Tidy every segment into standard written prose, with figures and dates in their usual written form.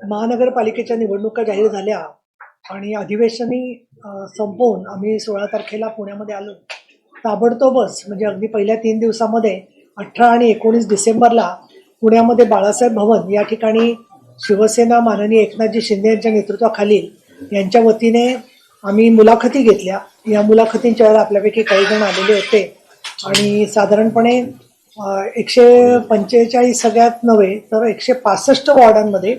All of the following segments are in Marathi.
महानगरपालिकेच्या निवडणुका जाहीर झाल्या आणि अधिवेशनी संपवून आम्ही 16 तारखेला पुण्यामध्ये आलो. ताबडतोबच म्हणजे अगदी पहिल्या 3 दिवसामध्ये 18 आणि 19 डिसेंबरला पुण्यामध्ये बाळासाहेब भवन या ठिकाणी शिवसेना माननीय एकनाथजी शिंदे यांच्या नेतृत्वाखालील यांच्या वतीने आम्ही मुलाखती घेतल्या. या मुलाखतींच्या वेळेला आपल्यापैकी काही जण आलेले होते आणि साधारणपणे 145 सगळ्यात नव्हे तर 165 वॉर्डांमध्ये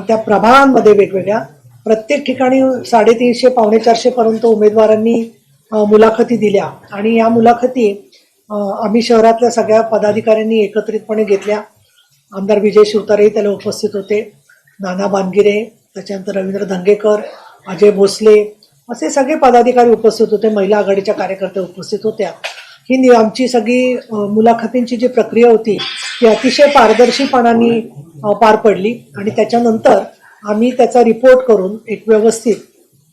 त्या प्रभागांमध्ये वेगवेगळ्या प्रत्येक ठिकाणी 350 पावणे 400 पर्यंत उमेदवारांनी मुलाखती दिल्या आणि या मुलाखती आम्ही शहरातल्या सगळ्या पदाधिकाऱ्यांनी एकत्रितपणे घेतल्या. आमदार विजय शिवतारेही त्याला उपस्थित होते, नाना भानगिरे, त्याच्यानंतर रवींद्र धंगेकर, अजय भोसले असे सगळे पदाधिकारी उपस्थित होते. महिला आघाडीच्या कार्यकर्त्या उपस्थित होत्या. ही आमची सगळी मुलाखतींची जी प्रक्रिया होती ती अतिशय पारदर्शीपणाने पार पडली आणि त्याच्यानंतर आम्ही त्याचा रिपोर्ट करून एक व्यवस्थित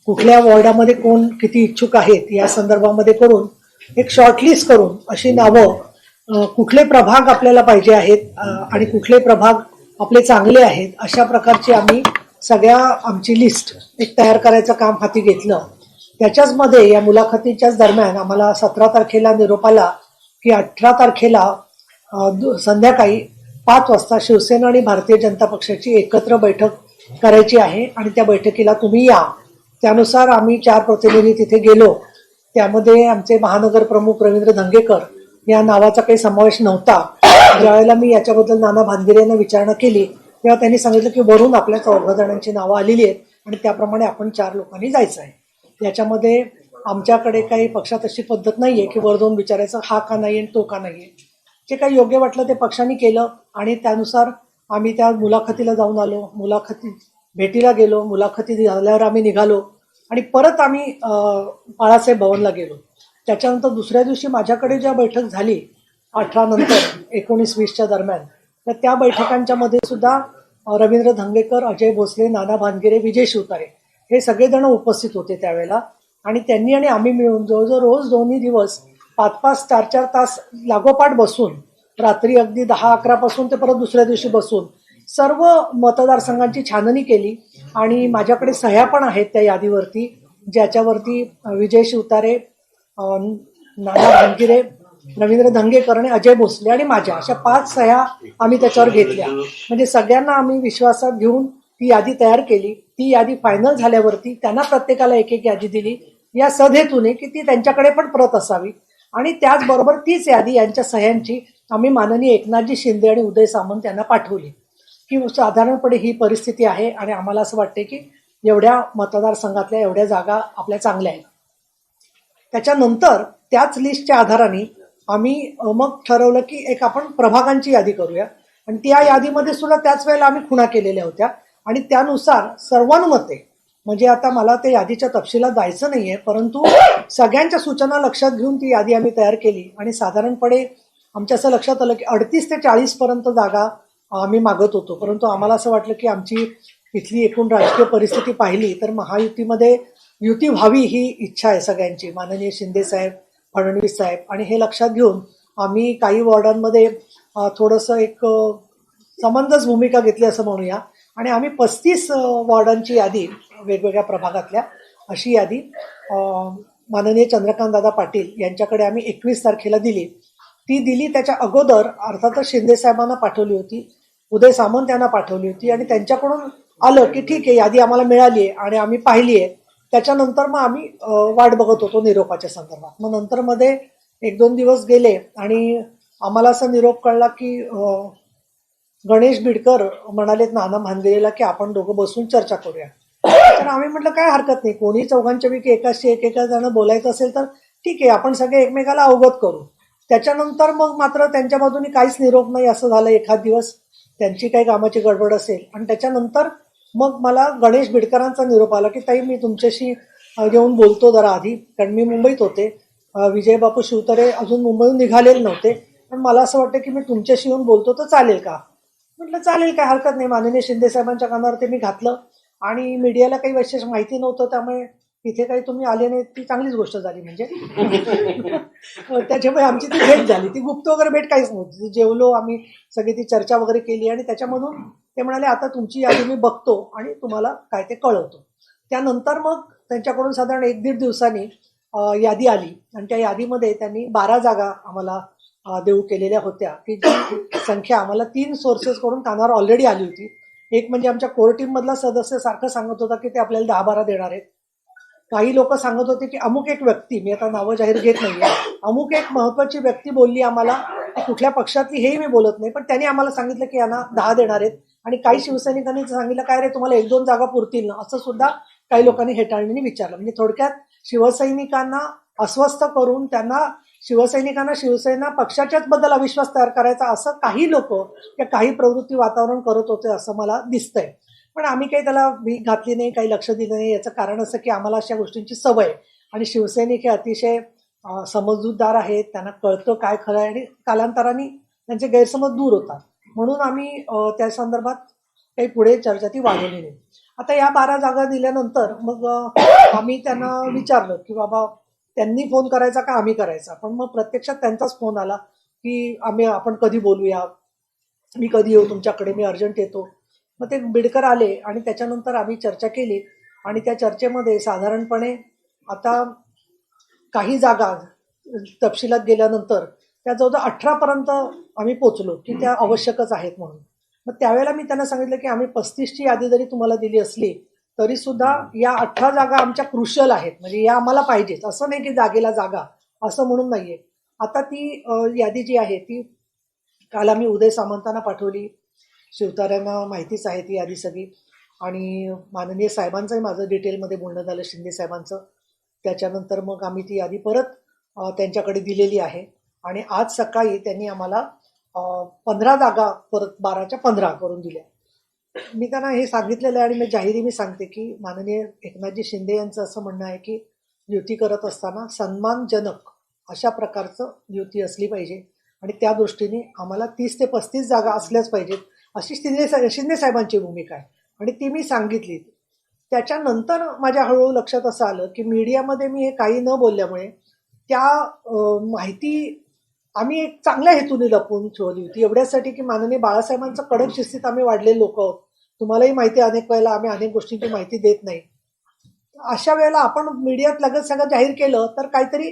कुठल्या वॉर्डामध्ये कोण किती इच्छुक आहेत या संदर्भामध्ये करून एक शॉर्टलिस्ट करून अशी नावं कुठले प्रभाग आपल्याला पाहिजे आहेत आणि कुठले प्रभाग आपले चांगले आहेत अशा प्रकारची आम्ही सगळ्या आमची लिस्ट एक तयार करायचं काम हाती घेतलं. त्याच्याच मध्ये या मुलाखतीच्याच दरम्यान आम्हाला 17 तारखेला निरोप आला की 18 तारखेला संध्याकाळी 5 वाजता शिवसेना आणि भारतीय जनता पक्षाची एकत्र बैठक करायची आहे आणि त्या बैठकीला तुम्ही या. त्यानुसार आम्ही 4 प्रतिनिधी तिथे गेलो. त्यामध्ये आमचे महानगर प्रमुख रवींद्र धंगेकर या नावाचा काही समावेश नव्हता. ज्यावेळेला मी याच्याबद्दल नाना भानगिरे यांना विचारणा केली तेव्हा त्यांनी सांगितलं की वरून आपल्या 14 जणांची नावं आलेली आहेत आणि त्याप्रमाणे आपण 4 लोकांनी जायचं आहे. याच्यामध्ये आमच्याकडे काही पक्षात अशी पद्धत नाहीये की वर जाऊन विचारायचं हा का नाही आणि तो का नाहीये. जे काही योग्य वाटलं ते पक्षाने केलं आणि त्यानुसार आम्ही त्या मुलाखतीला जाऊन आलो. मुलाखती भेटीला गेलो. मुलाखती झाल्यावर आम्ही निघालो आणि परत आम्ही बाळासाहेब भवनला गेलो. त्याच्यानंतर दुसऱ्या दिवशी माझ्याकडे ज्या बैठक झाली 18 नंतर 19-20च्या दरम्यान तर त्या बैठकांच्या मध्ये सुद्धा रवींद्र धंगेकर, अजय भोसले, नाना भानगिरे, विजय शिवतारे हे सगळेजण उपस्थित होते त्यावेळेला आणि त्यांनी आणि आम्ही मिळून जवळजवळ रोज 2 दिवस 5-5, 4-4 तास लागोपाठ बसून रात्री अगदी 10-11 पासून ते परत दुसऱ्या दिवशी बसून सर्व मतदारसंघांची छाननी केली आणि माझ्याकडे सह्या पण आहेत त्या यादीवरती ज्याच्यावरती विजय शिवतारे, नाना भानगिरे, रवींद्र धंगेकर आणि अजय भोसले आणि माझ्या अशा 5 सह्या आम्ही त्याच्यावर घेतल्या. म्हणजे सगळ्यांना आम्ही विश्वासात घेऊन ती यादी तयार केली. ती यादी फायनल झाल्यावरती त्यांना प्रत्येकाला एक यादी दिली या सधेतून की ती त्यांच्याकडे पण प्रत असावी आणि त्याचबरोबर तीच यादी यांच्या सह्यांची आम्ही माननीय एकनाथजी शिंदे आणि उदय सामंत यांना पाठवली की साधारणपणे ही परिस्थिती आहे आणि आम्हाला असं वाटते की एवढ्या मतदारसंघातल्या एवढ्या जागा आपल्या चांगल्या आहेत. त्याच्यानंतर त्याच लिस्टच्या आधाराने आम्ही मग ठरवलं की एक आपण प्रभागांची यादी करूया आणि त्या यादीमध्ये सुद्धा त्याच वेळेला आम्ही खुणा केलेल्या होत्या आणि त्यानुसार सर्वानुमते म्हणजे आता मला ते यादीच्या तपशिलात जायचं नाहीये परंतु सगळ्यांच्या सूचना लक्षात घेऊन ती यादी आम्ही तयार केली आणि साधारणपणे आमच्या असं लक्षात आलं की 38 ते 40 पर्यंत जागा आम्ही मागत होतो. परंतु आम्हाला असं वाटलं की आमची इथली एकूण राजकीय परिस्थिती पाहिली तर महायुतीमध्ये युती व्हावी ही इच्छा आहे सगळ्यांची, माननीय शिंदे साहेब, फडणवीस साहेब आणि हे लक्षात घेऊन आम्ही काही वॉर्डांमध्ये थोडंसं एक समंजस भूमिका घेतली असं म्हणूया आणि आम्ही 35 वॉर्डांची यादी वेगवेगळ्या प्रभागातल्या अशी यादी माननीय चंद्रकांत दादा पाटील यांच्याकडे आम्ही 21 तारखेला दिली. ती दिली त्याच्या अगोदर अर्थातच शिंदे साहेबांना पाठवली होती, उदय सामंत यांना पाठवली होती आणि त्यांच्याकडून आलं की ठीक आहे यादी आम्हाला मिळाली आहे आणि आम्ही पाहिली आहे. त्याच्यानंतर मग आम्ही वाट बघत होतो निरोपाच्या संदर्भात. मग नंतर मध्ये 1-2 दिवस गेले आणि आम्हाला असा निरोप कळला की गणेश बिडकर म्हणालेत नाना भानगिरेला की आपण दोघं बसून चर्चा करूया. तर आम्ही म्हटलं काय हरकत नाही, कोणी चौघांच्या पैकी एकाशी एकेका जण बोलायचं असेल तर ठीक आहे आपण सगळे एकमेकाला अवगत करू. त्याच्यानंतर मग मात्र त्यांच्या बाजूने काहीच निरोप नाही असं झालं. एखाद दिवस त्यांची काही कामाची गडबड असेल आणि त्याच्यानंतर मग मला गणेश बिडकरांचा निरोप आला की ताई मी तुमच्याशी येऊन बोलतो जरा आधी, कारण मी मुंबईत होते. विजय बापू शिवतारे अजून मुंबईहून निघालेले नव्हते पण मला असं वाटतं की मी तुमच्याशी येऊन बोलतो तर चालेल का. म्हटलं चालेल काय हरकत नाही. माननीय शिंदे साहेबांच्या कानावर ते मी घातलं आणि मीडियाला काही विशेष माहिती नव्हतं त्यामुळे तिथे काही तुम्ही आले नाही ती चांगलीच गोष्ट झाली म्हणजे. त्याच्यामुळे आमची ती भेट झाली, ती गुप्त वगैरे भेट काहीच नव्हती. जेवलो आम्ही, सगळी ती चर्चा वगैरे केली आणि त्याच्यामधून ते म्हणाले आता तुमची यादी मी बघतो आणि तुम्हाला काय ते कळवतो. त्यानंतर मग त्यांच्याकडून साधारण 1-1.5 दिवसांनी यादी आली आणि त्या यादीमध्ये त्यांनी 12 जागा आम्हाला देऊ केलेल्या होत्या, की जी संख्या आम्हाला 3 सोर्सेसकडून कानावर ऑलरेडी आली होती. एक म्हणजे आमच्या कोर टीम मधला सदस्य सारखं सांगत होता की ते आपल्याला 10-12 देणार आहेत. काही लोक सांगत होते की अमुक एक व्यक्ती, मी आता नावं जाहीर घेत नाहीये, अमुक एक महत्वाची व्यक्ती बोलली आम्हाला, ती कुठल्या पक्षातली हेही मी बोलत नाही, पण त्यांनी आम्हाला सांगितलं की यांना 10 देणार आहेत. आणि काही शिवसैनिकांनी सांगितलं काय रे तुम्हाला 1-2 जागा पुरतील ना, असं सुद्धा काही लोकांनी हेटाळणीने विचारलं. म्हणजे थोडक्यात शिवसैनिकांना अस्वस्थ करून त्यांना शिवसैनिकांना शिवसेना पक्षाच्याच बद्दल अविश्वास तयार करायचा असं काही लोक या काही प्रवृत्ती वातावरण करत होते असं मला दिसतंय. पण आम्ही काही त्याला भीक घातली नाही, काही लक्ष दिलं नाही. याचं कारण असं की आम्हाला अशा गोष्टींची सवय, आणि शिवसैनिक हे अतिशय समजूतदार आहेत, त्यांना कळतं काय खरं आहे आणि कालांतराने त्यांचे गैरसमज दूर होतात. म्हणून आम्ही त्या संदर्भात काही पुढे चर्चा ती वाढवली नाही. आता या 12 जागा दिल्यानंतर मग आम्ही त्यांना विचारलं की बाबा त्यांनी फोन करायचा का आम्ही करायचा, पण मग प्रत्यक्षात त्यांचाच फोन आला की आपण कधी बोलूया, मी कधी येऊ तुमच्याकडे, मी अर्जंट येतो. मग ते बिडकर आले आणि त्याच्यानंतर आम्ही चर्चा केली आणि त्या चर्चेमध्ये साधारणपणे आता काही जागा तपशिलात गेल्यानंतर त्या जवळजवळ 18 पर्यंत आम्ही पोचलो की त्या आवश्यकच आहेत म्हणून. मग त्यावेळेला मी त्यांना सांगितलं की आम्ही 35ची यादी जरी तुम्हाला दिली असली तरी सुद्धा या 18 जागा आमच्या क्रुशल आहेत, म्हणजे या आम्हाला पाहिजेत. असं नाही की जागेला जागा असं म्हणून नाहीये. आता ती यादी जी आहे ती काल आम्ही उदय सामंतांना पाठवली. शिवतार्यांना माहितीच आहे ती यादी सगळी, आणि माननीय साहेबांचंही माझं डिटेलमध्ये बोलणं झालं, शिंदे साहेबांचं. त्याच्यानंतर मग आम्ही ती यादी परत त्यांच्याकडे दिलेली आहे आणि आज सकाळी त्यांनी आम्हाला 15 जागा परत 12च्या 15 करून दिल्या. मी त्यांना हे सांगितलेलं आहे आणि मी सांगते की माननीय एकनाथजी शिंदे यांचं असं म्हणणं आहे की युती करत असताना सन्मानजनक अशा प्रकारचं युती असली पाहिजे आणि त्या दृष्टीने आम्हाला 30 ते 35 जागा असल्याच पाहिजेत अशी शिंदे साहेबांची भूमिका आहे आणि ती मी सांगितली. त्याच्यानंतर माझ्या हळूहळू लक्षात असं आलं की मीडियामध्ये मी हे काही न बोलल्यामुळे त्या माहिती आम्ही एक चांगल्या हेतूने लपवून ठेवली होती, एवढ्यासाठी की माननीय बाळासाहेबांचं कडक शिस्तीत आम्ही वाढलेले लोक आहोत. तुम्हालाही माहिती आहे अनेक वेळेला आम्ही अनेक गोष्टींची माहिती देत नाही. अशा वेळेला आपण मीडियात लगेच सगळं जाहीर केलं तर काहीतरी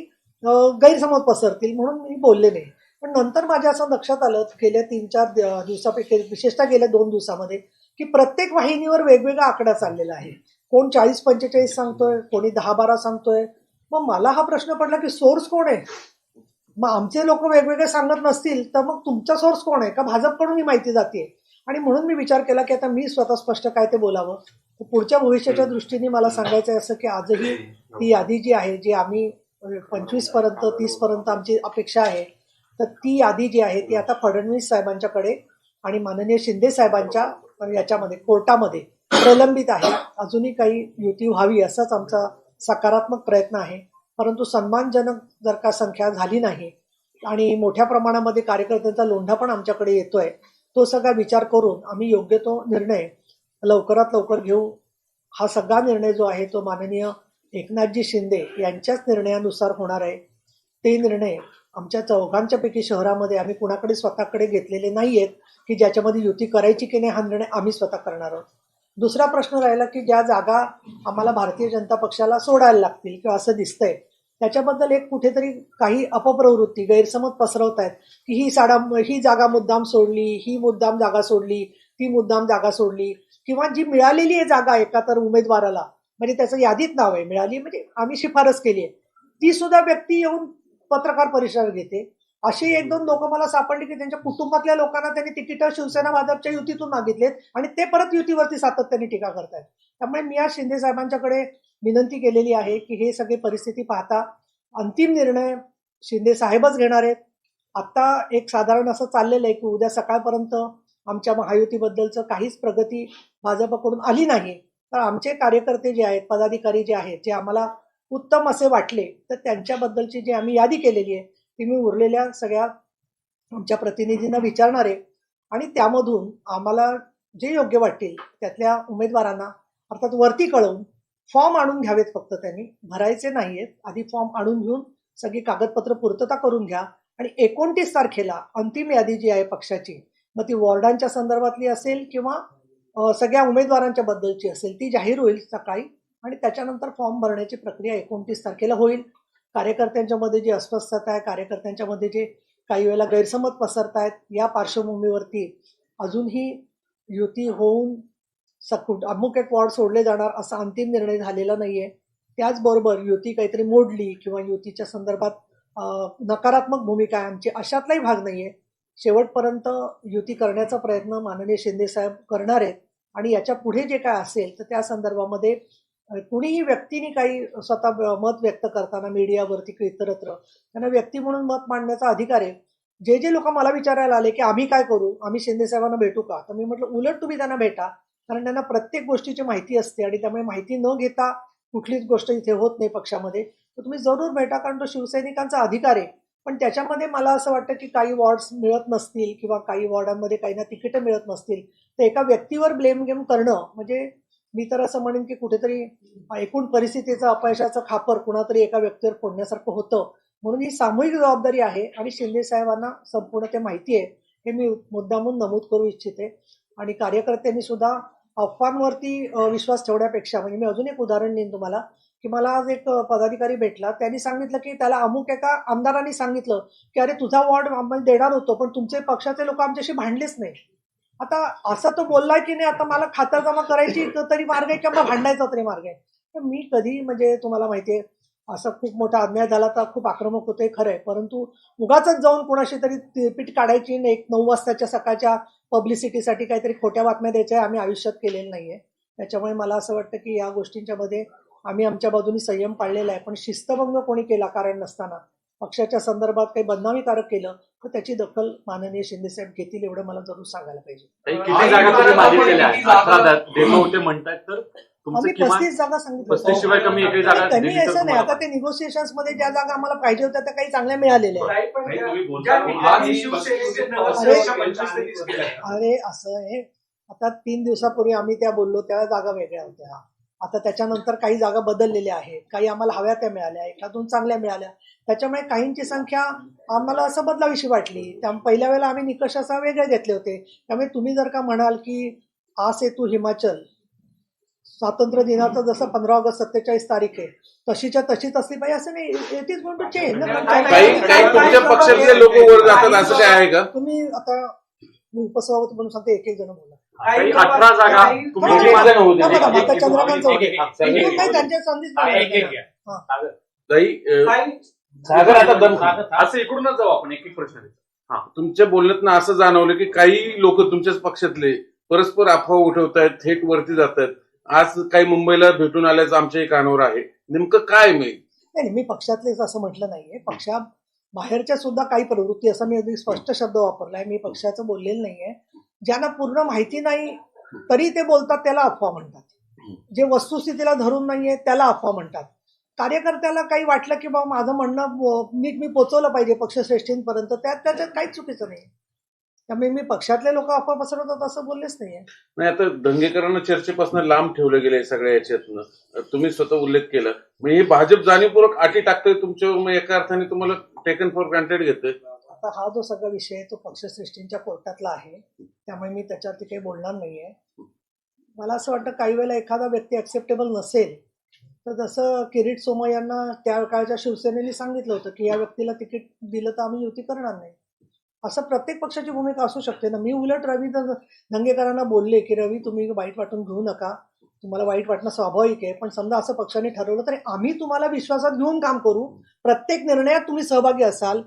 गैरसमज पसरतील म्हणून मी बोलले नाही. पण नंतर माझ्या असं लक्षात आलं गेल्या 3-4 दिवसापैकी, विशेषतः गेल्या 2 दिवसामध्ये, की प्रत्येक वाहिनीवर वेगवेगळा आकडा चाललेला आहे. कोण 40-45 सांगतोय, कोणी 10-12 सांगतोय. मग मला हा प्रश्न पडला की सोर्स कोण आहे? मग आमचे लोक वेगवेगळे सांगत नसतील तर मग तुमचा सोर्स कोण आहे? का भाजपकडून ही माहिती जाते? आणि म्हणून मी विचार केला की आता मी स्वतः स्पष्ट काय ते बोलावं. पुढच्या भविष्याच्या दृष्टीने मला सांगायचं आहे असं की आजही ती यादी जी आहे, जी आम्ही 25 पर्यंत 30 पर्यंत आमची अपेक्षा आहे, तर ती यादी जी आहे ती आता फडणवीस साहेबांच्याकडे आणि माननीय शिंदे साहेबांच्या याच्यामध्ये कोर्टामध्ये प्रलंबित आहे. अजूनही काही युती व्हावी असाच आमचा सकारात्मक प्रयत्न आहे. परंतु सन्मानजनक जर का संख्या झाली नाही आणि मोठ्या प्रमाणामध्ये कार्यकर्त्यांचा लोंढा पण आमच्याकडे येतोय, तो सगळा विचार करून आम्ही योग्य तो निर्णय लवकरात लवकर घेऊ. हा सगळा निर्णय जो आहे तो माननीय एकनाथजी शिंदे यांच्याच निर्णयानुसार होणार आहे. ते निर्णय आमच्या चौघांच्या पैकी शहरामध्ये आम्ही कुणाकडे स्वतःकडे घेतलेले नाहीयेत की ज्याच्यामध्ये युती करायची की नाही, हा निर्णय आम्ही स्वतः करणार आहोत. दुसरा प्रश्न राहिला की ज्या जागा आम्हाला भारतीय जनता पक्षाला सोडायला लागतील किंवा असं दिसतंय, त्याच्याबद्दल एक कुठेतरी काही अपप्रवृत्ती गैरसमज पसरवत आहेत की ही जागा मुद्दाम सोडली, ही मुद्दाम जागा सोडली, ती मुद्दाम जागा सोडली, किंवा जी मिळालेली आहे जागा एका तर उमेदवाराला, म्हणजे त्याचं यादीत नाव आहे, मिळाली म्हणजे आम्ही शिफारस केली आहे, ती सुद्धा व्यक्ती येऊन पत्रकार परिषद घेते. अशी 1-2 लोक मला सापडली की त्यांच्या कुटुंबातल्या लोकांना त्यांनी तिकीट शिवसेना भाजपच्या युतीतून मागितलेत आणि ते परत युतीवरती सातत्याने टीका करतायत. त्यामुळे मी आज शिंदे साहेबांच्याकडे विनंती केलेली आहे की हे सगळी परिस्थिती पाहता अंतिम निर्णय शिंदे साहेबच घेणार आहेत. आता एक साधारण असं चाललेलं आहे की उद्या सकाळपर्यंत आमच्या महायुतीबद्दलचं काहीच प्रगती भाजपकडून आली नाही, तर आमचे कार्यकर्ते जे आहेत, पदाधिकारी जे आहेत, जे आम्हाला उत्तम असे वाटले, तर त्यांच्याबद्दलची जी आम्ही यादी केलेली आहे ती मी उरलेल्या सगळ्या आमच्या प्रतिनिधींना विचारणार आहे आणि त्यामधून आम्हाला जे योग्य वाटतील त्यातल्या उमेदवारांना अर्थात वरती कळवून फॉर्म आणून घ्यावेत, फक्त त्यांनी भरायचे नाहीयेत. आधी फॉर्म आणून घेऊन सगळी कागदपत्र पूर्तता करून घ्या आणि 29 तारखेला अंतिम यादी जी आहे पक्षाची, मग ती वॉर्डांच्या संदर्भातली असेल किंवा सगळ्या उमेदवारांच्या बद्दलची असेल, ती जाहीर होईल सकाळी आणि त्याच्यानंतर फॉर्म भरण्याची प्रक्रिया 29 तारखेला होईल. कार्यकर्त्यांच्या मध्ये जी अस्वस्थता आहे, कार्यकर्त्यांच्या मध्ये जे काही वेळेला गैरसमज पसरतायत, या पार्श्वभूमीवरती अजूनही युती होऊन अमुक एक वॉर्ड सोडले जाणार असा अंतिम निर्णय झालेला नाहीये. त्याचबरोबर युती काहीतरी मोडली किंवा युतीच्या संदर्भात नकारात्मक भूमिका आहे आमची, अशातलाही भाग नाहीये. शेवटपर्यंत युती करण्याचा प्रयत्न माननीय शिंदे साहेब करणार आहेत आणि याच्या पुढे जे काय असेल तर त्या संदर्भामध्ये कुणीही व्यक्तीने काही स्वतः मत व्यक्त करताना मीडियावरती किंवा इतरत्र त्यांना व्यक्ती म्हणून मत मांडण्याचा अधिकार आहे. जे जे लोक मला विचारायला आले की आम्ही काय करू, आम्ही शिंदे साहेबांना भेटू का, तर मी म्हटलं उलट तुम्ही त्यांना भेटा, कारण त्यांना प्रत्येक गोष्टीची माहिती असते आणि त्यामुळे माहिती न घेता कुठलीच गोष्ट इथे होत नाही पक्षामध्ये. तर तुम्ही जरूर भेटा, कारण तो शिवसैनिकांचा अधिकार आहे. पण त्याच्यामध्ये मला असं वाटतं की काही वॉर्ड्स मिळत नसतील किंवा काही वॉर्डांमध्ये काही ना तिकीटं मिळत नसतील तर एका व्यक्तीवर ब्लेम गेम करणं म्हणजे मी तर असं म्हणेन की कुठेतरी एकूण परिस्थितीचं अपयशाचं खापर कुणातरी एका व्यक्तीवर फोडण्यासारखं होतं. म्हणून ही सामूहिक जबाबदारी आहे आणि शिंदे साहेबांना संपूर्ण ते माहिती आहे, हे मी मुद्दामून नमूद करू इच्छिते. आणि कार्यकर्त्यांनी सुद्धा अफवांवरती विश्वास ठेवण्यापेक्षा, म्हणजे मी अजून एक उदाहरण देईन तुम्हाला की मला आज एक पदाधिकारी भेटला, त्यांनी सांगितलं की त्याला अमुक एका आमदारांनी सांगितलं की अरे तुझा वॉर्ड आम्हाला देणार होतो पण तुमचे पक्षाचे लोक आमच्याशी भांडलेच नाही. आता असं तो बोललाय की नाही, आता मला खातरजमा करायची तरी मार्ग आहे किंवा भांडायचा तरी मार्ग आहे. तर मी कधी, म्हणजे तुम्हाला माहितीये असा खूप मोठा अन्याय झाला तर खूप आक्रमक होते खरंय, परंतु उगाच जाऊन कुणाशी तरी पीठ काढायची नाही. 9 वाजताच्या सकाळच्या पब्लिसिटीसाठी काहीतरी खोट्या बातम्या द्यायच्या आम्ही आयुष्यात केलेलं नाहीये. त्याच्यामुळे मला असं वाटतं की या गोष्टींच्या मध्ये आम्ही आमच्या बाजूनी संयम पाळलेला आहे. पण शिस्तभंग कोणी केला कारण नसताना, पक्षाच्या संदर्भात काही बदनामीकारक केलं तर त्याची दखल माननीय शिंदेसाहेब घेतील, एवढं मला जरूर सांगायला पाहिजे. किती जागा तुम्ही मागितलेल्या आहेत? 18 देतो होते म्हणतात, तर तुमचं आम्ही किमान 35 जागा सांगितलं. 35 शिवाय कमी एकही जागा त्यांनी दिली तर असं नाही, तुम्हाला आता ते निगोसिएशन्स मध्ये ज्या जागा आम्हाला पाहिजे होत्या त्या काही चांगल्या मिळालेल्या आहेत. अरे असं आहे, आता 3 दिवसापूर्वी आम्ही त्या बोललो त्या जागा वेगळ्या होत्या. आता त्याच्यानंतर काही जागा बदललेल्या आहेत, काही आम्हाला हव्या त्या मिळाल्या, एखादून चांगल्या मिळाल्या. त्याच्यामुळे काहींची संख्या आम्हाला असं बदलावीशी वाटली. त्यामुळे पहिल्या वेळेला आम्ही निकष असा वेगळे घेतले होते. त्यामुळे तुम्ही जर का म्हणाल की आ सेतू हिमाचल स्वातंत्र्य दिनाचं जसं 15 ऑगस्ट 47 तारीख आहे तशीच्या तशीच असली पाहिजे असं नाही. It is going to change. तुमच्या पक्षातले लोक वर जातात असं काय आहे का? तुम्ही आता मी उपसभापती म्हणून सांगते, एक एक जण बोला. 18 जागा तुम्ही जी आता मागितली. चंद्रकांत चौधरी काही त्यांच्या संधीच सागर आता दम असं इकडूनच जाऊ आपण, एक एक प्रश्न. तुमच्या बोलण्यातनं असं जाणवलं की काही लोक तुमच्याच पक्षातले परस्पर अफवा उठवतायत, थेट वरती जातात. आज काही मुंबईला भेटून आल्याचं आमच्याही कानावर आहे. नेमकं काय मिळेल? नाही, मी पक्षातलेच असं म्हटलं नाहीये. पक्षा बाहेरच्या सुद्धा काही प्रवृत्ती, असं मी अगदी स्पष्ट शब्द वापरलाय. मी पक्षाचं बोललेलं नाहीये. ज्यांना पूर्ण माहिती नाही तरी ते बोलतात त्याला अफवा म्हणतात. जे वस्तुस्थितीला धरून नाहीये त्याला अफवा म्हणतात. कार्यकर्त्याला काही वाटलं की बाबा माझं म्हणणं मी पोचवलं पाहिजे पक्षश्रेष्ठींपर्यंत, त्याच्यात काहीच चुकीचं नाही. त्यामुळे मी पक्षातले लोक अफवा पसरवतात असं बोललेच नाहीये. नाही, आता दंगेकरांना चर्चेपासून लांब ठेवलं गेलंय सगळ्या याच्यातनं. तुम्ही स्वतः उल्लेख केला. मग हे भाजप जाणीवपूर्वक अटी टाकतोय तुमच्यावर, मग एका अर्थाने तुम्हाला टेकन फॉर ग्रांटेड घेतोय. आता हा जो सगळा विषय तो पक्षश्रेष्ठींच्या कोर्टातला आहे, त्यामुळे मी त्याच्यावरती काही बोलणार नाहीये. मला असं वाटतं काही वेळेला एखादा व्यक्ती ऍक्सेप्टेबल नसेल तर जसं किरीट सोमय्यांना त्या काळच्या शिवसेनेने सांगितलं होतं की या व्यक्तीला तिकीट दिलं तर आम्ही युती करणार नाही. असं प्रत्येक पक्षाची भूमिका असू शकते ना. मी उलट रवी दंगेकरांना बोलले की रवी तुम्ही वाईट वाटून घेऊ नका, तुम्हाला वाईट वाटणं स्वाभाविक आहे, पण समजा असं पक्षाने ठरवलं तरी आम्ही तुम्हाला विश्वासात घेऊन काम करू, प्रत्येक निर्णयात तुम्ही सहभागी असाल.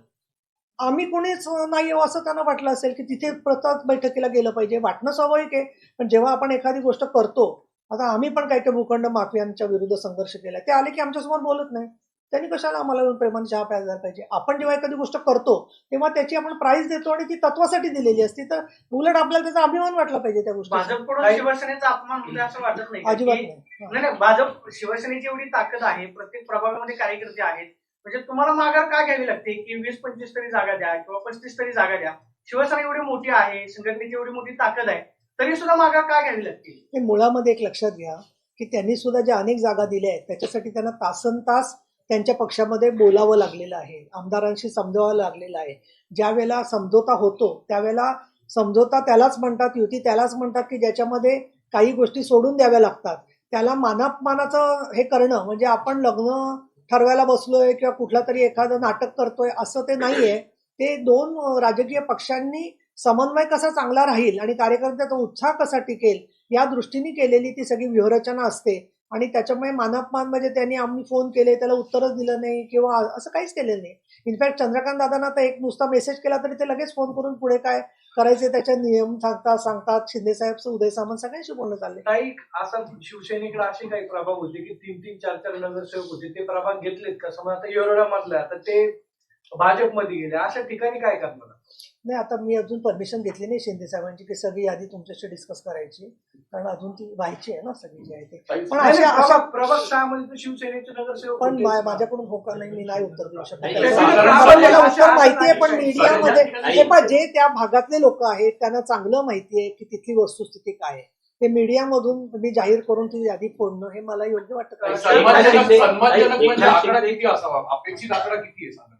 आम्ही कोणीच नाही असं त्यांना वाटलं असेल की तिथे प्रत्येक बैठकीला गेलं पाहिजे, वाटणं स्वाभाविक आहे. पण जेव्हा आपण एखादी गोष्ट करतो, आता आम्ही पण काही काही भूखंड माफियांच्या विरुद्ध संघर्ष केला, ते आले की आमच्यासमोर बोलत नाही. त्यांनी कशाला आम्हाला प्रेमाने चहा प्यायला पाहिजे. आपण जेव्हा एखादी गोष्ट करतो तेव्हा त्याची आपण प्राईज देतो आणि ती तत्वासाठी दिलेली असती, तर उलट आपल्याला त्याचा अभिमान वाटला पाहिजे त्या गोष्टी. भाजपकडून शिवसेनेचा अपमान होतोय असं वाटत नाही? अजिबात नाही. नाही, भाजप शिवसेनेची एवढी ताकद आहे, प्रत्येक प्रभागामध्ये कार्यकर्ते आहेत, म्हणजे तुम्हाला माघार का घ्यावी लागते की 20-25 तरी जागा द्या किंवा 35 तरी जागा द्या? शिवसेना एवढी मोठी आहे, संघटनेची एवढी मोठी ताकद आहे, तरी सुद्धा माघार का घ्यावी लागते? हे मुळामध्ये एक लक्षात घ्या की त्यांनी सुद्धा ज्या अनेक जागा दिल्या आहेत त्याच्यासाठी त्यांना तासनतास त्यांच्या पक्षामध्ये बोलावं लागलेलं आहे, आमदारांशी समजवावं लागलेलं आहे. ज्या वेळेला समझोता होतो त्यावेळेला समझोता त्यालाच म्हणतात, युती त्यालाच म्हणतात की ज्याच्यामध्ये काही गोष्टी सोडून द्याव्या लागतात. त्याला मानापमानाचं हे करणं म्हणजे आपण लग्न ठरवायला बसलोय किंवा कुठला तरी एखादं नाटक करतोय असं ते नाहीये. ते दोन राजकीय पक्षांनी समन्वय कसा चांगला राहील आणि कार्यकर्त्याचा उत्साह कसा टिकेल या दृष्टीने केलेली ती सगळी व्यूहरचना असते. आणि त्याच्यामुळे मानापमान म्हणजे त्यांनी आम्ही फोन केले त्याला उत्तरच दिलं नाही किंवा असं काहीच केलेलं नाही. इनफॅक्ट चंद्रकांत दादांना तर एक नुसता मेसेज केला तरी ते लगेच फोन करून पुढे काय करायचे त्याचे नियम सांगतात. शिंदे साहेब, उदय सामंत सगळ्यांशी बोलणं चाललंय. काही असा शिवसेनेकडे असे काही प्रभाग होते की 3-3, 4-4 नगरसेवक होते, ते प्रभाग घेतलेत का? समजा आता येरवडा मधला तर ते भाजपमध्ये गेले, अशा ठिकाणी काय करणार? नाही, आता मी अजून परमिशन घेतली नाही शिंदे साहेबांची की सगळी यादी तुमच्याशी डिस्कस करायची, कारण अजून ती व्हायची आहे ना सगळी जी आहे ते. पण अशा प्रभाग 6 मध्ये शिवसेनेचे नगरसेवक पण होते. माझ्याकडून होकार नाही, मी नाही उत्तर देऊ शकत. नाही, मला उत्तर माहिती आहे पण मीडियामध्ये हे पहा, जे त्या भागातले लोक आहेत त्यांना चांगलं माहिती आहे की तिथली वस्तुस्थिती काय आहे. ते मीडियामधून मी जाहीर करून ती यादी फोडणं हे मला योग्य वाटत नाही. सन्मानजनक म्हणजे आकडा किती असावा, अपेक्षित आकडा किती आहे साधारण?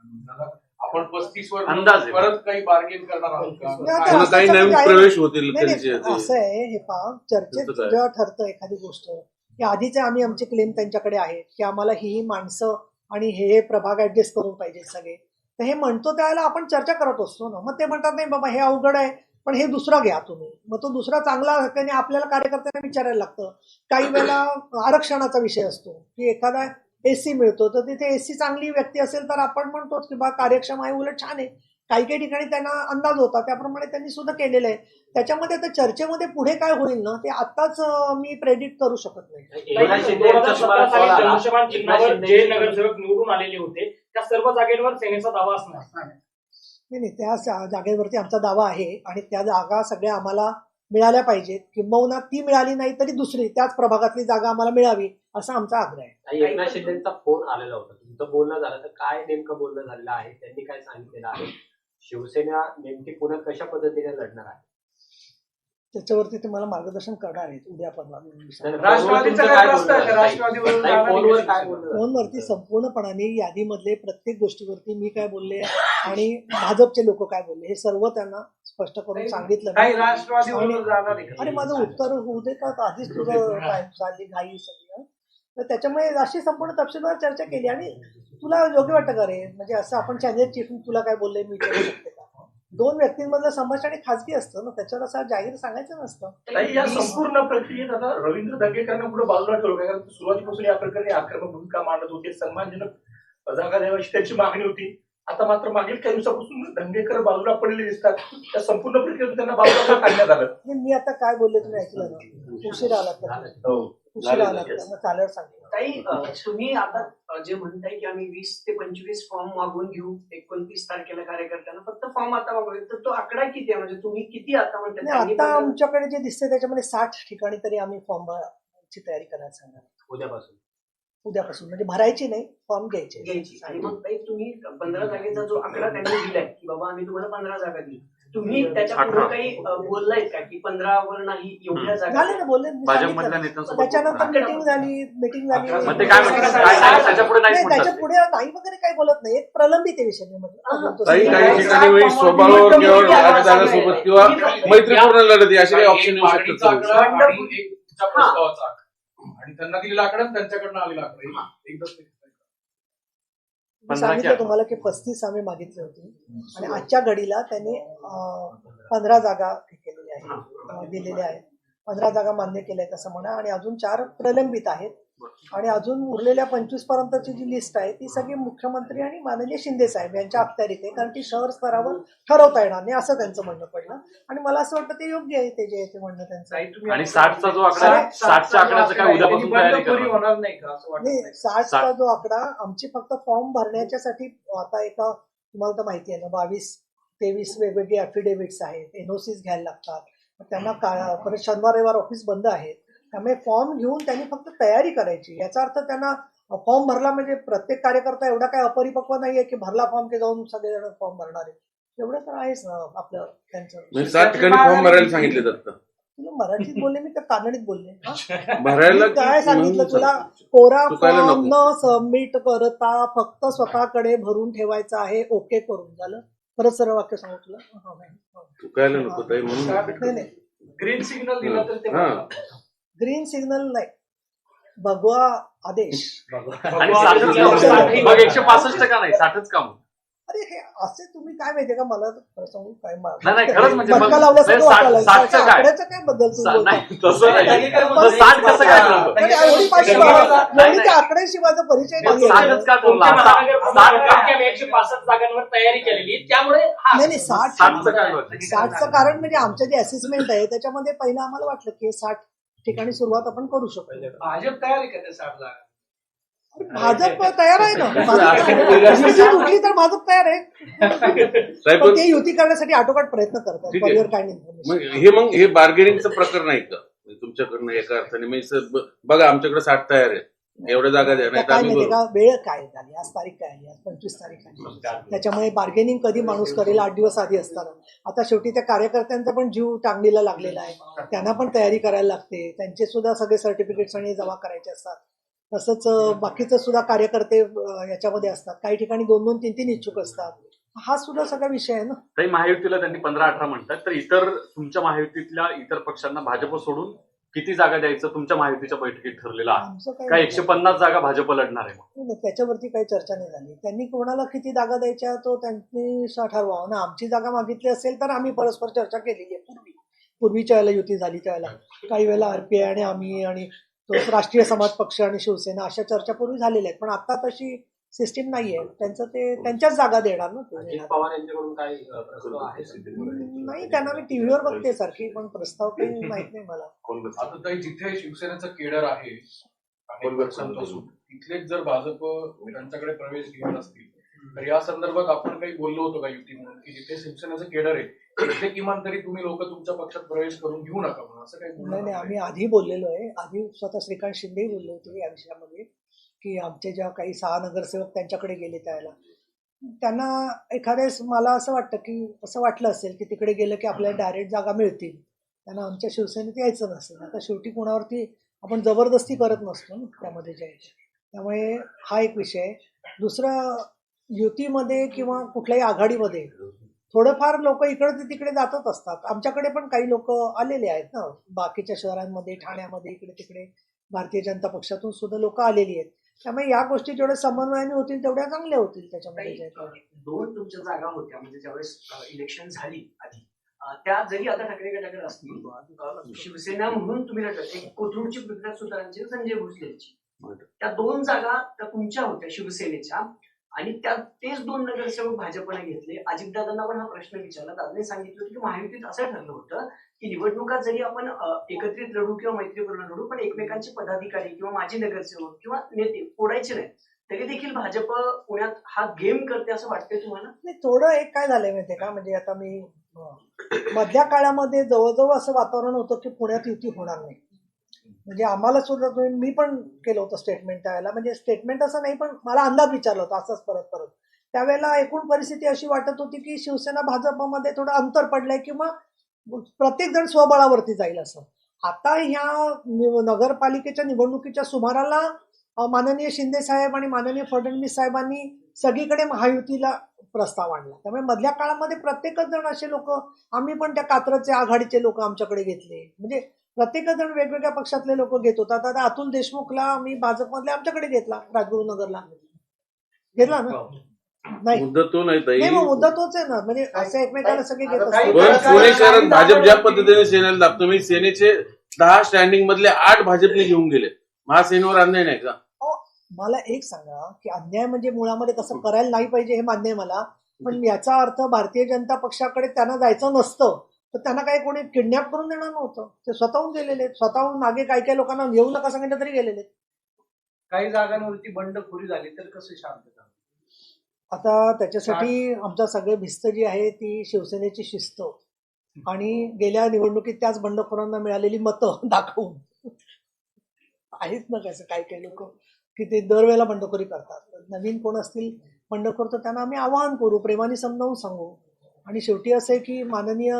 आपण 35 वर अंदाजे. परत काही बार्गेन करणार आहोत का? नाही, आता काही असं नवीन जाहीर- प्रवेश होतील नाही, त्यांचे नाही, असं आहे हे पहा, चर्चेत तसंच आहे. जेव्हा ठरतं एखादी गोष्ट की आधीचे आमचे क्लेम त्यांच्याकडे आहेत की आम्हाला ही माणसं आणि हे प्रभाग ऍडजस्ट करून पाहिजे सगळे, तर हे म्हणतो त्यावेळेला आपण चर्चा करत असतो ना. मग ते म्हणतात नाही बाबा हे अवघड आहे पण हे दुसरा घ्या तुम्ही. मग तो दुसरा चांगला त्याने आपल्याला कार्यकर्त्यांना विचारायला लागतं. काही वेळेला आरक्षणाचा विषय असतो की एखादा एससी मिळतो तर तिथे एससी चांगली व्यक्ती असेल तर आपण म्हणतो की बा कार्यक्षम आहे, उलट छान आहे. काही काही ठिकाणी त्यांना अंदाज होता त्याप्रमाणे त्यांनी सुद्धा केलेलं आहे. त्याच्यामध्ये आता चर्चेमध्ये पुढे काय होईल ना ते आताच मी प्रेडिक्ट करू शकत नाही. एकनाथ शिंदे यांचा तुम्हाला कॉल आला. एकनाथ शिंदे जे नगरसेवक निवडून आलेले होते त्या सर्व जागेवर सेनेचा दावा असणार. नाही, त्या जागेवरती आमचा दावा आहे आणि त्या जागा सगळ्या आम्हाला मिळाल्या पाहिजेत. किंबहुना ती मिळाली नाही तरी दुसरी त्याच प्रभागातली जागा आम्हाला मिळावी असा आमचा आग्रह आहे. एकनाथ शिंदेचा फोन आलेला होता, तुमचं बोलणं झालं तर काय नेमकं बोलणं झालेलं आहे, त्यांनी काय सांगितलेलं आहे, शिवसेना नेमकी पुन्हा कशा पद्धतीने लढणार आहे त्याच्यावरती ते मला मार्गदर्शन करणार आहेत उद्या परवा. राष्ट्रवादीचा काय प्रस्ताव आहे का? राष्ट्रवादीवरून नाही, फोनवर काय बोलणं झालं? फोनवरती संपूर्णपणाने यादीमधले प्रत्येक गोष्टीवरती मी काय बोलले आणि भाजपचे लोक काय बोलले हे सर्व त्यांना स्पष्ट करून सांगितलं. काही राष्ट्रवादीवरून जाणार आहे का? आणि माझं उत्तर होऊ दे का आधीच तुझं काय झाली घाई सगळी. तर त्याच्यामुळे अशी संपूर्ण तपशीलवार चर्चा केली. आणि तुला योग्य वाटतं का रे, म्हणजे असं आपण चॅनेल चीफ तुला काय बोलले मी विचारू शकते का? दोन व्यक्तींमधलं संभाषण खाजगी असतं ना, त्याच्यावर असं जाहीर सांगायचं नसतं. ताई, या संपूर्ण प्रक्रियेत आता रवींद्र दंगेकरांना पुढे बाजूला ठेवलं, कारण सुरुवातीपासून या प्रकारे आक्रमक भूमिका मांडत होते, सन्मानजनक जागा द्यावी त्याची मागणी होती. आता मात्र मागील काही दिवसापासून दंगेकर बाजूला पडलेले दिसतात. त्या संपूर्ण प्रक्रियेत त्यांना बाजूला काढण्यात आलं. मी आता काय बोलले तुम्ही ऐकलं ना, उशिरा आलात का? उशिरा आलात का? मग चालेल सांगतो. ताई, तुम्ही आता जे म्हणताय की आम्ही 20 ते 25 फॉर्म मागून घेऊ 29 तारखेला कार्यकर्त्यांना, फक्त फॉर्म आता मागवले, तर तो आकडा किती आहे? म्हणजे तुम्ही किती आता नाही, म्हणताय? आता आमच्याकडे जे दिसते त्याच्यामध्ये 60 ठिकाणी तरी आम्ही फॉर्मची तयारी करायला सांगणार उद्यापासून. म्हणजे भरायची नाही, फॉर्म घ्यायचे. घ्यायची. आणि मग ताई तुम्ही 15 जागेचा जो आकडा त्यांनी दिलाय की बाबा आम्ही तुम्हाला 15 जागा दिली, तुम्ही त्याच्या पुढे काही बोललाय का की 15 वर नाही एवढ्या जागा? झाले ना, बोलले मी भाजपमधल्या सांगितलं. नेत्यांसोबत त्याच्यानंतर मीटिंग झाली. मग ते काय म्हणतात? त्याच्या पुढे नाही नाही, म्हणतात त्याच्या ते. पुढे नाही वगैरे काही बोलत नाही. एक प्रलंबित आहे विषय मी म्हटलं. काही काही ठिकाणी स्वबळावर किंवा राजकारणासोबत किंवा मैत्रीपूर्ण लढत अशी काही ऑप्शन येऊ पार्टीचा शकतात. आकडा आणि एक तुमच्या प्रस्तावाचा आकडा आणि त्यांना दिलेला आकडा आणि त्यांच्याकडनं आलेला आकडा एकदाच मी सांगितलं तुम्हाला की 35 आम्ही मागितली होती आणि आजच्या घडीला त्यांनी 15 जागा केलेल्या आहेत, दिलेल्या आहेत. 15 जागा मान्य केल्या आहेत असं म्हणा. आणि अजून 4 प्रलंबित आहेत. आणि अजून उरलेल्या 25 पर्यंतची जी लिस्ट आहे ती सगळी मुख्यमंत्री आणि माननीय शिंदे साहेब यांच्या अखत्यारीत आहे, कारण ती शहर स्तरावर ठरवता येणार नाही असं त्यांचं म्हणणं पडलं. आणि मला असं वाटतं ते योग्य आहे, ते जे आहे ते म्हणणं त्यांचं. आणि 60चा जो आकडा आहे, 60च्या आकड्याचं काय उद्यापासून तयारी करा. होणार नाही का असं वाटतं? नाही, 60चा जो आकडा आमची फक्त फॉर्म भरण्याच्यासाठी आता एका तुम्हाला तर माहिती आहे ना 22-23 वेगवेगळे अफिडेव्हिट्स आहेत, एनओसीज घ्यायला लागतात. त्यांना परत शनिवार रविवार ऑफिस बंद आहेत, त्यामुळे फॉर्म घेऊन त्यांनी फक्त तयारी करायची. याचा अर्थ त्यांना फॉर्म भरला म्हणजे प्रत्येक कार्यकर्ता एवढा काय अपरिपक्व नाहीये की भरला फॉर्म की जाऊन सगळेजण फॉर्म भरणार आहे. एवढं तर आहेच ना आपलं त्यांचं. 60 ठिकाणी फॉर्म भरायला सांगितले जातं. तुला मराठीत बोलले मी का कानडीत बोलले हा? भरायला मी काय की सांगितलं म्हणून तुला? सांगतो. कोरा चुकायला फॉर्म नको. न सबमिट करता फक्त स्वतःकडे भरून ठेवायचा आहे. ओके करून झालं. परत सरळ वाक्य सांगू तुला? हा, नाही. चुकायला नको ताई म्हणून नाही, नाही. ग्रीन सिग्नल दिला तर ते हा. ग्रीन सिग्नल नाही, भगवा आदेश. आणि 60च का होतं? मग 165 का नाही 60च का मग? अरे हे असे तुम्ही काय माहितीये का, मला तर खरं सांगू काय नाही, नाही, खरंच म्हणजे मग- मटका लावल्यासारखं नाही, वाटायला लागलं. 60चं काय? आकड्याचं काय बद्दल तू बोलतो? नाही तसं नाही पण- मग 60 कसं काय ठरवलं? नाही, एवढी पाचशे नाही, एवढी नाही. त्या आकड्याशिवायचा परिचय मग नाही आहे. 60च का ठरवलं? तुमच्या महानगरपालिका 60 का? 165 जागांवर तयारी केलेली, त्यामुळे हा नाही नाही 60 60चं काय होतं? 60चं कारण म्हणजे आमचं जे असेसमेंट आहे त्याच्यामध्ये पहिलं आम्हाला वाटलं की 60 ठिकाणी सुरुवात आपण करू शकतो. भाजप तयार आहे का त्या 60 जागा? भाजप तयार आहे ना. युती तुटली तर भाजप तयार आहे. साहेब पण ते युती करण्यासाठी आटोकाट प्रयत्न करतात. ठीक आहे. Career kind information. मग हे बार्गेनिंगचं प्रकरण नाही का म्हणजे तुमच्याकडनं एका अर्थाने म्हणजे बघा आमच्याकडे 60 तयार आहेत, एवढ्या जागा द्या नाही तर काय आम्ही माहितीये करू. का, वेळ काय झाली, आज तारीख काय आली, आज 25 तारीख आली. त्याच्यामुळे बार्गेनिंग कधी माणूस करेल 8 दिवस आधी असताना. आता शेवटी त्या कार्यकर्त्यांचा पण जीव टांगणीला लागलेला आहे. त्यांना पण तयारी करायला लागते. त्यांचे सुद्धा सगळे सर्टिफिकेट्स आणि जमा करायचे असतात. तसंच बाकीचं सुद्धा कार्यकर्ते याच्यामध्ये असतात. काही ठिकाणी 2-2, 3-3 इच्छुक असतात. हा सुद्धा सगळा विषय आहे ना. तरी महायुतीला त्यांनी 15-18 म्हणतात, तर इतर तुमच्या महायुतीतल्या इतर पक्षांना भाजप सोडून किती जागा द्यायचं तुमच्या महायुतीच्या बैठकीत ठरलेलं आहे? आमचं काय 150 जागा भाजप लढणार आहे मग? नाही, त्याच्यावरती काही चर्चा नाही झाली. त्यांनी कोणाला किती जागा द्यायच्या तो त्यांनी ठरवावं ना. आमची जागा मागितली असेल तर आम्ही परस्पर चर्चा केलेली आहे पूर्वीच्या वेळेला युती झाली त्यावेळेला. काही वेळेला आरपीआय आणि आम्ही आणि तो राष्ट्रीय समाज पक्ष आणि शिवसेना अशा चर्चा पूर्वी झालेल्या आहेत. पण आता तशी सिस्टीम नाहीये. त्यांचं ते त्यांच्याच जागा देणार ना ते. अजित पवार यांच्याकडून काही प्रस्ताव आहे? नाही, त्यांना मी टीव्हीवर बघते सारखी, पण प्रस्ताव काही माहित नाही मला. आता ताई जिथे शिवसेनेचं केडर आहे अनेक वर्षांपासून, तिथलेच जर भाजप त्यांच्याकडे प्रवेश घेत असतील तर या संदर्भात आपण काही बोललो होतो का युती म्हणून की जिथे शिवसेनेचं केडर आहे तिथे किमान तरी तुम्ही लोक तुमच्या पक्षात प्रवेश करून घेऊ नका म्हणून असं काही बोललो नाही नाही, होतो आम्ही आधी बोललेलो आहे. आधी स्वतः श्रीकांत शिंदेही बोलले होते या विषयामध्ये की आमचे ज्या काही 6 नगरसेवक त्यांच्याकडे गेले त्यावेळेला त्यांना एखाद्यास मला असं वाटतं की असं वाटलं असेल की तिकडे गेलं की आपल्याला डायरेक्ट जागा मिळतील, त्यांना आमच्या शिवसेनेत यायचं नसेल. आता शेवटी कोणावरती आपण जबरदस्ती करत नसतो ना त्यामध्ये जायचं. त्यामुळे हा एक विषय आहे. दुसरं, युतीमध्ये किंवा कुठल्याही आघाडीमध्ये थोडंफार लोक इकडे तिकडे जातच असतात. आमच्याकडे पण काही लोक आलेले आहेत ना, बाकीच्या शहरांमध्ये, ठाण्यामध्ये, इकडे तिकडे भारतीय जनता पक्षातून सुद्धा लोक आलेली आहेत. त्यामुळे या गोष्टी जेवढ्या समन्वयाने होतील तेवढ्या चांगल्या होतील त्याच्यामध्ये. जे काही. 2 तुमच्या जागा होत्या म्हणजे ज्यावेळेस इलेक्शन झाली आधी, त्या जरी आता ठाकरे गटाकडे असतील, शिवसेना म्हणून तुम्ही लढत, एक कोथरूडची पृथ्वीराज सुतारांची, संजय भोसलेंची, त्या 2 जागा त्या तुमच्या होत्या शिवसेनेच्या, आणि त्यात तेच 2 नगरसेवक भाजपने घेतले. अजितदादांना पण हा प्रश्न विचारला. दादांनी सांगितलं होतं की महायुतीत असं ठरलं होतं की निवडणुकात जरी आपण एकत्रित लढू किंवा मैत्रीपूर्ण लढू, पण एकमेकांचे पदाधिकारी किंवा माजी नगरसेवक किंवा नेते फोडायचे नाही. तरी देखील भाजप पुण्यात हा गेम करते असं वाटतंय तुम्हाला? नाही, थोडं एक काय झालंय माहितीये का, म्हणजे आता मी मधल्या काळामध्ये जवळजवळ असं वातावरण होतं की पुण्यात युती होणार नाही. म्हणजे आम्हाला सुद्धा मी पण केलं होतं स्टेटमेंट त्यावेळेला. म्हणजे स्टेटमेंट असं नाही, पण मला अंदाज विचारला होता असंच परत त्यावेळेला. एकूण परिस्थिती अशी वाटत होती की शिवसेना भाजपमध्ये थोडं अंतर पडलंय किंवा प्रत्येक जण स्वबळावरती जाईल असं. आता ह्या नगरपालिकेच्या निवडणुकीच्या सुमाराला माननीय शिंदे साहेब आणि माननीय फडणवीस साहेबांनी सगळीकडे महायुतीला प्रस्ताव आणला. त्यामुळे मधल्या काळामध्ये प्रत्येकच जण असे लोक, आम्ही पण त्या कात्रचे आघाडीचे लोक आमच्याकडे घेतले. म्हणजे प्रत्येकच जण वेगवेगळ्या पक्षातले लोक घेत होतात. आता अतुल देशमुखला आम्ही भाजपमधले आमच्याकडे घेतला, राजगुरुनगरला घेतला ना. नाही मुद्दा तो नाही ताई. नाही, मग मुद्दा तोच आहे ना. म्हणजे असं एकमेकाला सगळे घेत पण असतात. पुणे शहरात भाजप ज्या पद्धतीने सेनेला दाबतो, मी सेनेचे 10 स्टँडिंग मधले 8 भाजपने घेऊन गेले. महासेनेवर अन्याय नाही का? मला एक सांगा की अन्याय म्हणजे मुळामध्ये तसं करायला नाही पाहिजे हे मान्य आहे मला, पण याचा अर्थ भारतीय जनता पक्षाकडे त्यांना जायचं नसतं तर त्यांना काही कोणी किडनॅप करून देणार नव्हतं. ते स्वतःहून गेलेले आहेत. स्वतःहून मागे काही काही लोकांना घेऊ नका सांगितलं तरी गेलेले आहेत. काही जागांवरती बंडखोरी झाली तर कसं शांतता? आता त्याच्यासाठी आमच्या सगळे भिस्त जी आहे ती शिवसेनेची शिस्त आणि गेल्या निवडणुकीत त्याच बंडखोरांना मिळालेली मतं दाखवून आहेत ना कसं काही काही लोक की ते दरवेळेला बंडखोरी करतात. नवीन कोण असतील बंडखोर तर त्यांना आम्ही आवाहन करू, प्रेमाने समजावून सांगू. आणि शेवटी असं आहे की माननीय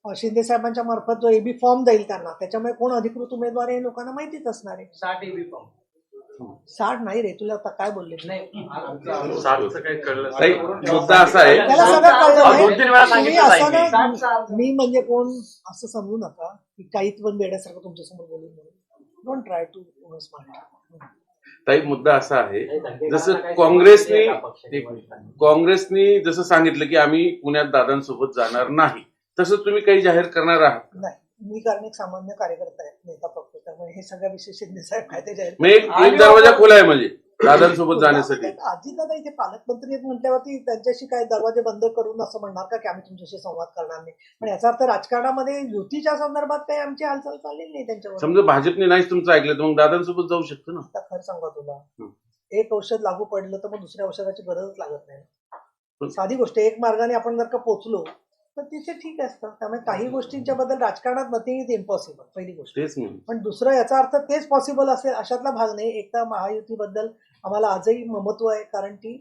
शिंदे साहेबांच्या मार्फत जो एबी फॉर्म देईल त्यांना, त्याच्यामुळे कोण अधिकृत उमेदवार आहे हे लोकांना माहितीच असणार आहे. 60 एबी फॉर्म 60 नाही रे, तुला आता काय बोलले नाही. 60चं काही कळलं ताई, नाही. मुद्दा असा आहे त्याला सगळं कळलं अहो, नाही. 2-3 वेळा तुम्ही सांगितलं असं ताई मी. ना, मी म्हणजे कोण असं समजू नका की काहीच पण वेड्यासारखं तुमच्यासमोर बोलून म्हणून. Don't try to smart. ताई, मुद्दा असा आहे दंगेकरांना जसं काही काँग्रेसने संबंध नाही का पक्षाने? काँग्रेसने जसं सांगितलं की आम्ही पुण्यात दादांसोबत जाणार नाही, तसं तुम्ही काही जाहीर करणार आहात? नाही, मी कारण एक सामान्य कार्यकर्ता आहे, नेता पक्ष, त्यामुळे हे सगळ्या विषय शिंदे साहेब काय ते जाहीर मग एक दरवाजा खुला आहे म्हणजे दादांसोबत जाण्यासाठी. अजित दादा इथे पालकमंत्री आहेत म्हटल्यावरती त्यांच्याशी काय दरवाजे बंद करून असं म्हणणार का की आम्ही तुमच्याशी संवाद करणार नाही. पण याचा अर्थ राजकारणामध्ये युतीच्या संदर्भात काही आमची हालचाल चाललेली नाही त्यांच्यावर. समजा भाजपने नाहीच तुमचं ऐकलं तर मग दादांसोबत जाऊ शकतो ना. आता खरं सांगा तुला, एक औषध लागू पडलं तर मग दुसऱ्या औषधाची गरजच लागत नाही. साधी गोष्ट आहे, एक मार्गाने आपण जर का पोहोचलो तर तिथे ठीक असतं. त्यामुळे काही गोष्टींच्या बद्दल राजकारणात नथिंग इज इम्पॉसिबल, पहिली गोष्ट. तेच मी पण दुसरं याचा अर्थ तेच पॉसिबल असेल अशातला भाग नाही. एकदा महायुतीबद्दल आम्हाला आजही ममत्व आहे, कारण ती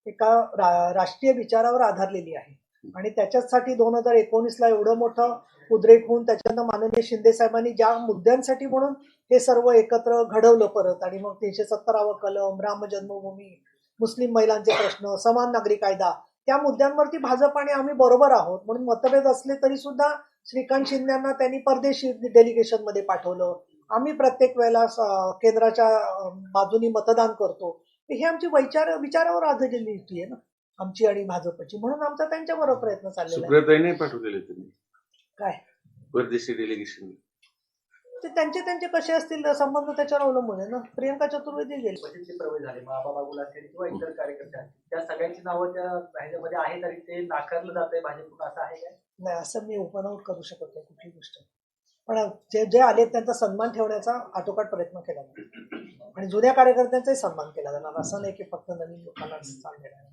एका राष्ट्रीय विचारावर आधारलेली आहे. आणि त्याच्यासाठी 2019ला एवढं मोठं उद्रेक होऊन त्याच्यानंतर माननीय शिंदे साहेबांनी ज्या मुद्द्यांसाठी म्हणून हे सर्व एकत्र घडवलं परत, आणि मग 370वा कलम, राम जन्मभूमी, मुस्लिम महिलांचे प्रश्न, समान नागरी कायदा, त्या मुद्द्यांवरती भाजप आणि आम्ही बरोबर आहोत. म्हणून मतभेद असले तरी सुद्धा श्रीकांत शिंदेना त्यांनी परदेशी डेलिगेशन मध्ये पाठवलं. आम्ही प्रत्येक वेळेला केंद्राच्या बाजूनी मतदान करतो. हे आमची विचारावर आधारलेली युती आहे ना आमची आणि भाजपची, म्हणून आमचा त्यांच्याबरोबर प्रयत्न चाललेला आहे. सुप्रियाताई नाही पाठवलेले तुम्ही काय परदेशी डेलिगेशन? ते त्यांचे कसे असतील संबंध त्याच्यावर अवलंबून आहे ना. प्रियंका चतुर्वेदी गेली, बजेटचे प्रवेश झाले, महाबाबा गुलाब असतील किंवा इतर कार्यकर्ते आहेत, त्या सगळ्यांची नावं त्या ह्याच्यामध्ये आहेत आणि ते नाकारलं जात आहे भाजप, असं आहे काय? नाही, असं मी ओपन आउट करू शकत नाही कुठली गोष्ट. पण जे आले त्यांचा सन्मान ठेवण्याचा आटोकाट प्रयत्न केला जाईल आणि जुन्या कार्यकर्त्यांचाही सन्मान केला जाणार. असं नाही की फक्त नवीन लोकांना स्थान देणार.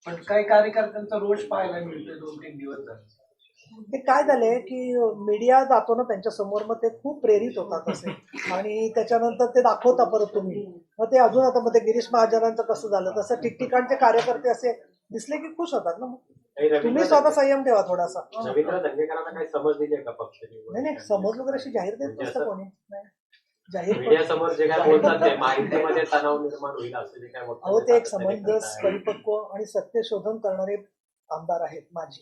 पण काही कार्यकर्त्यांचा रोष पाहायला मिळतोय 2-3 दिवस झाले. ते काय झालंय की मीडिया जातो ना त्यांच्या समोर, मग ते खूप प्रेरित होतात असे, आणि त्याच्यानंतर ते दाखवता परत तुम्ही, मग ते अजून आता मग ते गिरीश महाजनांचं कसं झालं तसं ठिकठिकाणचे कार्यकर्ते असे दिसले की खुश होतात ना. मग तुम्ही स्वतः संयम ठेवा थोडासा. रवींद्र दंगेकरांना काही समज दिली आहे का पक्षाने? नाही, समज वगैरे अशी जाहीर देत नसतं कोणी. नाही, जाहीर मीडिया समोर जे काय बोलतात ते माहितीमध्ये तणाव निर्माण होईल असं जे काय अहो, ते एक समंजस, परिपक्व आणि सत्यशोधन करणारे आमदार आहेत माझे,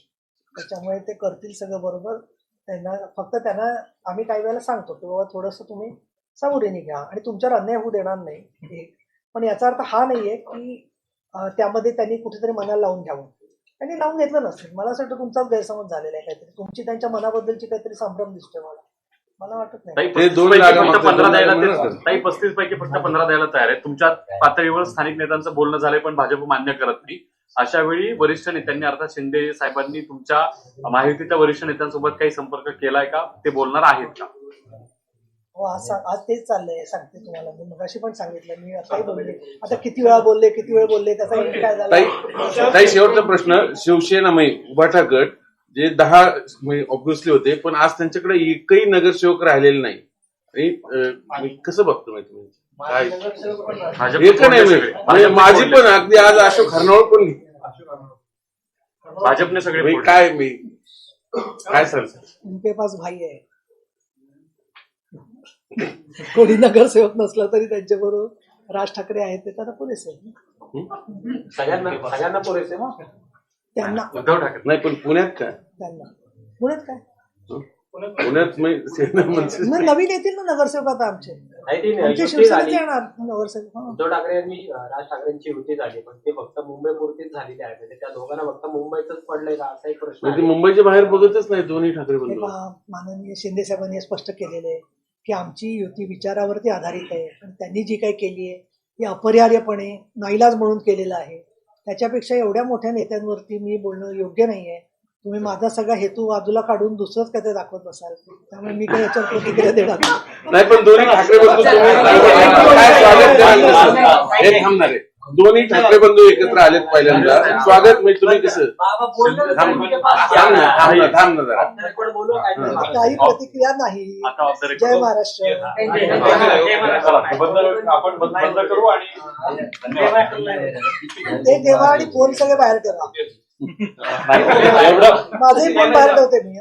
त्याच्यामुळे ते करतील सगळं बरोबर. त्यांना आम्ही काही वेळेला सांगतो की बाबा थोडंसं तुम्ही सावधीने घ्या आणि तुमच्यावर अन्याय होऊ देणार नाही. पण याचा अर्थ हा नाहीये की त्यामध्ये त्यांनी कुठेतरी मनाला लावून घ्यावं. त्यांनी लावून घेतलं नसेल. मला असं वाटतं तुमचाच गैरसमज झालेला आहे काहीतरी, तुमची त्यांच्या मनाबद्दलची काहीतरी संभ्रम दिसतोय मला वाटत नाही. ताई, ते 2 पैकी जागा फक्त मागतात, 15 द्यायला म्हणून ते- असं. ताई 35 पैकी फक्त 15 द्यायला तयार आहे. तुमच्या पातळीवर स्थानिक नेत्यांचं बोलणं झालंय पण भाजप मान्य करत नाही. अशा वेळी वरिष्ठ नेत्यांनी, अर्थात शिंदे साहेबांनी तुमच्या महायुतीच्या वरिष्ठ नेत्यांसोबत काही संपर्क केलाय का? ते बोलणार आहेत का? हो, आज तेच चाललंय, सांगते तुम्हाला. मी मगाशी पण सांगितलं, मी आताही बोलले. आता किती वेळ बोलले त्याचा एक काय झाला. ताई, शेवटचा प्रश्न. शिवसेनामय उभाटा गट जे 10 ऑब्व्हियसली होते, पण आज त्यांच्याकडे एकही नगरसेवक राहिलेले नाही. आणि कसं बघतो माहिती म्हणजे काय भाजप एक नाही म्हणजे माझी पण अगदी आज अशोक हरनावळ पण भाजपने सगळे मी फोडले. काय सर उनके पास भाई आहे. कोणी नगरसेवक नसला तरी त्यांच्याबरोबर राज ठाकरे आहेत, ते त्यांना पुरेसे आहेत. सगळ्यांना पुरेसे ना त्यांना उद्धव ठाकरे नाही, पण पुण्यात काय? त्यांना पुण्यात काय पुण्यात मग नवीन येतील ना नगरसेवक आता आमचे युती शिवसेनेचे झाली. येणार नगरसेवक. उद्धव ठाकरे यांनी राज ठाकरेंची युती झाली, पण ते फक्त मुंबई पुरतीच झालेली आहे. म्हणजे त्या दोघांना फक्त मुंबईतच पडलंय का असा एक प्रश्न ते आहे. मुंबईच्या बाहेर बघतच नाही दोन्ही ठाकरे हे बंधू. पहा, माननीय शिंदे साहेबांनी हे स्पष्ट केलेलं आहे की आमची युती विचारावरती आधारित आहे, आणि त्यांनी जी काही केली आहे ती अपरिहार्यपणे नाईलाज म्हणून केलेलं आहे. त्याच्यापेक्षा एवढ्या मोठ्या नेत्यांवरती मी बोलणं योग्य नाहीये. तुम्ही माझा सगळा हेतू बाजूला काढून दुसरंच काय ते दाखवत बसाल, त्यामुळे मी काही याच्यावर प्रतिक्रिया देणार नाही. नाही, पण दोन्ही ठाकरे बंधू काय स्वागत कराल कसं? हे थांबणार आहे. दोन्ही ठाकरे बंधू एकत्र आलेत पहिल्यांदा. स्वागत म्हणजे तुम्ही कसं? बाबा बोललं थांब ना जरा. काही प्रतिक्रिया नाही. आता ऑब्झर्व जय महाराष्ट्र. आपण बंद करू आणि ते ठेवा आणि फोन सगळे बाहेर ठेवा. माझे फोन बाहेर ठेवते मी.